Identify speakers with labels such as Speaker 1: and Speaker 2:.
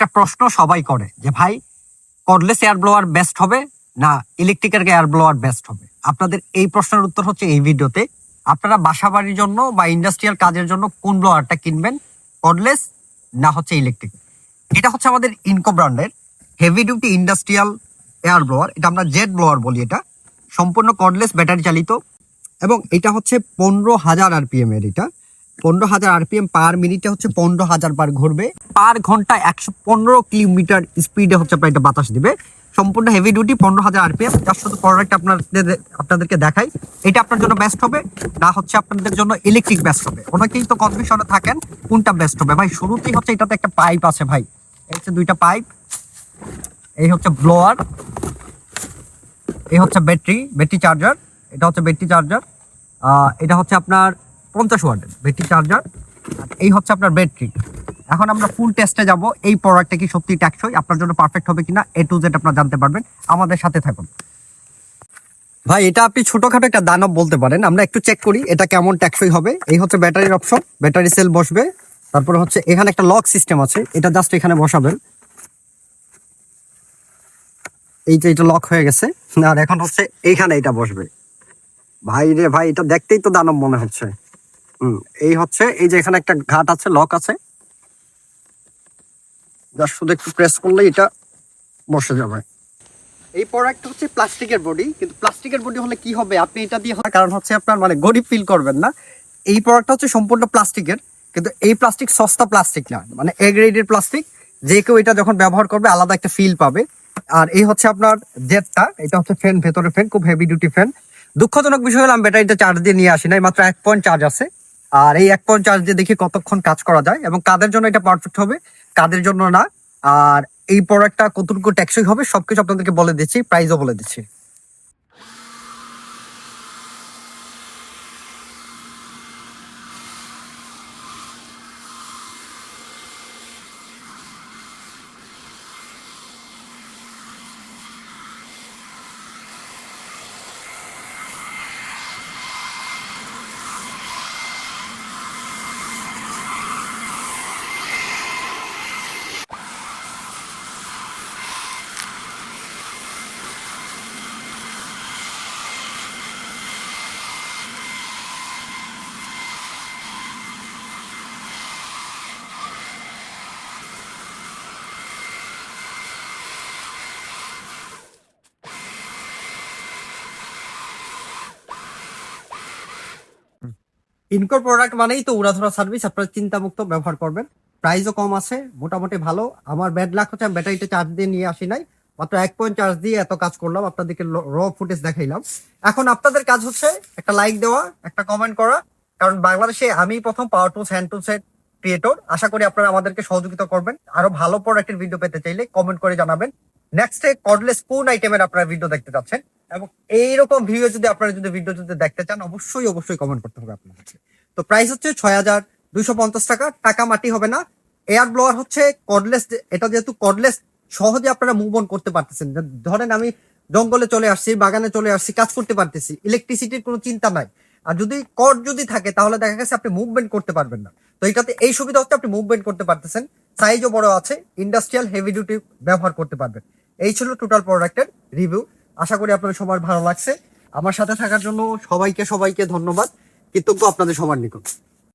Speaker 1: একটা প্রশ্ন সবাই করে যে ভাই কর্ডলেস এয়ার ব্লোয়ার বেস্ট হবে না ইলেকট্রিকের এয়ার ব্লোয়ার বেস্ট হবে। আপনাদের এই প্রশ্নের উত্তর হচ্ছে এই ভিডিওতে। আপনারা বাসাবাড়ির জন্য বা ইন্ডাস্ট্রিয়াল কাজের জন্য কোন ব্লোয়ারটা কিনবেন, কর্ডলেস না হচ্ছে ইলেকট্রিক। এটা হচ্ছে আমাদের ইনকো ব্র্যান্ডের heavy duty industrial air blower. এটা আমরা জেট ব্লোয়ার বলি। এটা সম্পূর্ণ কর্ডলেস ব্যাটারি চালিত এবং এটা হচ্ছে 15,000 আরপিএম এর। এটা 15,000 আরপিএম পার মিনিটে হচ্ছে 15,000 বার ঘুরবে, পার ঘন্টা 115 কিলোমিটার স্পিডে হচ্ছে আপনার এটা বাতাস দিবে। সম্পূর্ণ হেভি ডিউটি 15,000 আরপিএম। যার শুধু প্রোডাক্ট আপনাদেরকে দেখাই, এটা আপনার জন্য বেস্ট হবে না হচ্ছে আপনাদের জন্য ইলেকট্রিক বেস্ট হবে। অনেকেই তো কনফিউশনে থাকেন কোনটা বেস্ট হবে। ভাই শুরুতেই হচ্ছে এটাতে একটা পাইপ আছে ভাই, এই হচ্ছে দুইটা পাইপ, এই হচ্ছে ব্লোয়ার, এই হচ্ছে ব্যাটারি চার্জার। এটা হচ্ছে ব্যাটারি চার্জার, এটা হচ্ছে আপনার 50 ওয়াটের ব্যাটারি চার্জার, এই হচ্ছে আপনার ব্যাটারি। এখন আমরা ফুল টেস্টে যাব এই প্রোডাক্টটা কি সত্যি টেকসই, আপনার জন্য পারফেক্ট হবে কিনা, A to Z আপনারা জানতে পারবেন। আমাদের সাথে থাকুন। ভাই এটা আপনি ছোটখাটো একটা দানব বলতে পারেন। আমরা একটু চেক করি এটা কেমন টেকসই হবে। এই হচ্ছে ব্যাটারির অপশন, ব্যাটারি সেল বসবে। তারপরে হচ্ছে এখানে একটা লক সিস্টেম আছে, এটা জাস্ট এখানে বসাবেন। এই যে এটা লক হয়ে গেছে, আর এখন হচ্ছে এইখানে এটা বসবে। ভাই রে ভাই, এটা দেখতেই তো দানব মনে হচ্ছে। এই হচ্ছে এই যে এখানে একটা ঘাট আছে, লক আছে, জাস্ট শুধু একটু প্রেস করলেই এটা বসে যাবে। এই প্রোডাক্ট হচ্ছে প্লাস্টিকের বডি, কিন্তু প্লাস্টিকের বডি হলে কি হবে, আপনি এটা দিয়ে হয় কারণ হচ্ছে আপনার মানে গরিব ফিল করবেন না। এই প্রোডাক্টটা হচ্ছে সম্পূর্ণ প্লাস্টিকের, কিন্তু এই প্লাস্টিক সস্তা প্লাস্টিক না, মানে এ গ্রেডের প্লাস্টিক। যে কেউ এটা যখন ব্যবহার করবে আলাদা একটা ফিল পাবে। আর এই হচ্ছে আপনার জেটটা, এটা হচ্ছে ফ্যান, ভেতরে ফ্যান, খুব হেভি ডিউটি ফ্যান। দুঃখজনক বিষয় হলো আমি ব্যাটারিটা চার্জ দিয়ে নিয়ে আসি নাই, মাত্র 1 পয়েন্ট চার্জ আছে। আর এই 1 পয়েন্ট চার্জ দিয়ে দেখি কতক্ষণ কাজ করা যায় এবং কাদের জন্য এটা পারফেক্ট হবে, কাদের জন্য না। আর এই প্রোডাক্টটা কতটুকু টেকসই হবে সবকিছু আপনাদেরকে বলে দিচ্ছি, প্রাইসও বলে দিচ্ছি। ইনকোর প্রোডাক্ট মানেই তো উড়াধরা সার্ভিস, আপনারা চিন্তামুক্ত ব্যবহার করবেন। প্রাইসও কম আছে, মোটামুটি ভালো। আমার ব্যাড লাক হচ্ছে আমি ব্যাটারিটা চার্জ দিয়ে নিয়ে আসি নাই, মাত্র 1 পয়েন্ট চার্জ দিয়ে এত কাজ করলাম, আপনাদেরকে র ফুটেজ দেখাইলাম। এখন আপনাদের কাজ হচ্ছে একটা লাইক দেওয়া, একটা কমেন্ট করা, কারণ বাংলাদেশে আমি প্রথম পাওয়ার টুলস হ্যান্ড টুলস এর ক্রিয়েটর। আশা করি আপনারা আমাদেরকে সহযোগিতা করবেন। আরো ভালো প্রোডাক্টের ভিডিও পেতে চাইলে কমেন্ট করে জানাবেন। নেক্সট কর্ডলেস কোন আইটেমের আপনারা ভিডিও দেখতে চাচ্ছেন এবং এইরকম ভিডিও যদি আপনারা ভিডিও দেখতে চান অবশ্যই কমেন্ট করতে হবে আপনাদের। তো প্রাইস হচ্ছে 6,250 টাকা। টাকা মাটি হবে না। এয়ার ব্লোয়ার হচ্ছে কর্ডলেস, এটা যেহেতু কর্ডলেস সহজে আপনারা মুভ অন করতে পারতেছেন। ধরেন আমি জঙ্গলে চলে আসছি, বাগানে চলে আসছি, কাজ করতে পারতেছি, ইলেকট্রিসিটির কোনো চিন্তা নাই। আর যদি কর্ড যদি থাকে তাহলে দেখা গেছে আপনি মুভমেন্ট করতে পারবেন না। তো এটাতে এই সুবিধা হচ্ছে আপনি মুভমেন্ট করতে পারতেছেন, সাইজও বড় আছে, ইন্ডাস্ট্রিয়াল হেভি ডিউটি ব্যবহার করতে পারবেন। এই ছিল টোটাল প্রোডাক্টের রিভিউ। আশা করি আপনাদের সবার ভালো লাগছে। আমার সাথে থাকার জন্য সবাইকে ধন্যবাদ, কৃতজ্ঞ আপনাদের সবার নিকট।